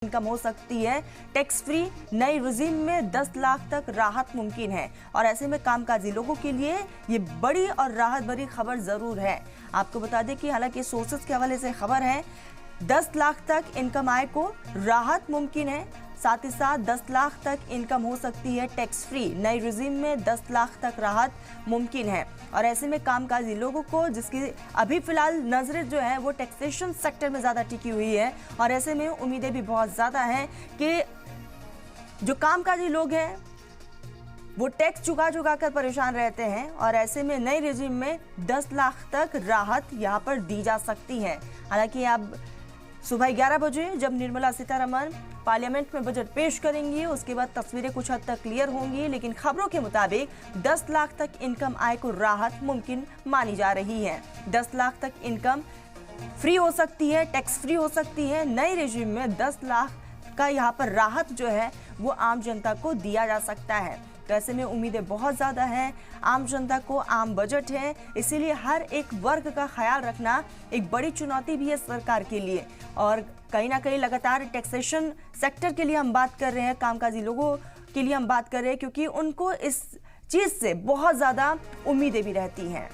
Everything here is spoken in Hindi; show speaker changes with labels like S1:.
S1: इनकम हो सकती है टैक्स फ्री। नई रिजीम में 10 लाख तक राहत मुमकिन है और ऐसे में कामकाजी लोगों के लिए ये बड़ी और राहत भरी खबर जरूर है। आपको बता दें कि हालांकि सोर्सेस के हवाले से खबर है 10 लाख तक इनकम आय को राहत मुमकिन है, साथ ही साथ 10 लाख तक इनकम हो सकती है टैक्स फ्री। नई रिजीम में 10 लाख तक राहत मुमकिन है और ऐसे में कामकाजी लोगों को, जिसकी अभी फिलहाल नजरें जो है वो टैक्सेशन सेक्टर में ज़्यादा टिकी हुई है और ऐसे में उम्मीदें भी बहुत ज़्यादा हैं कि जो कामकाजी लोग हैं वो टैक्स चुका कर परेशान रहते हैं और ऐसे में नई रिजीम में 10 लाख तक राहत यहाँ पर दी जा सकती है। हालांकि अब सुबह 11 बजे जब निर्मला सीतारमण पार्लियामेंट में बजट पेश करेंगी उसके बाद तस्वीरें कुछ हद तक क्लियर होंगी, लेकिन खबरों के मुताबिक 10 लाख तक इनकम आय को राहत मुमकिन मानी जा रही है। 10 लाख तक इनकम फ्री हो सकती है, टैक्स फ्री हो सकती है। नई रेजिम में 10 लाख का यहाँ पर राहत जो है वो आम जनता को दिया जा सकता है। तो ऐसे में उम्मीदें बहुत ज़्यादा हैं, आम जनता को आम बजट है, इसीलिए हर एक वर्ग का ख्याल रखना एक बड़ी चुनौती भी है सरकार के लिए। और कहीं ना कहीं लगातार टैक्सेशन सेक्टर के लिए हम बात कर रहे हैं, कामकाजी लोगों के लिए हम बात कर रहे हैं, क्योंकि उनको इस चीज़ से बहुत ज़्यादा उम्मीदें भी रहती हैं।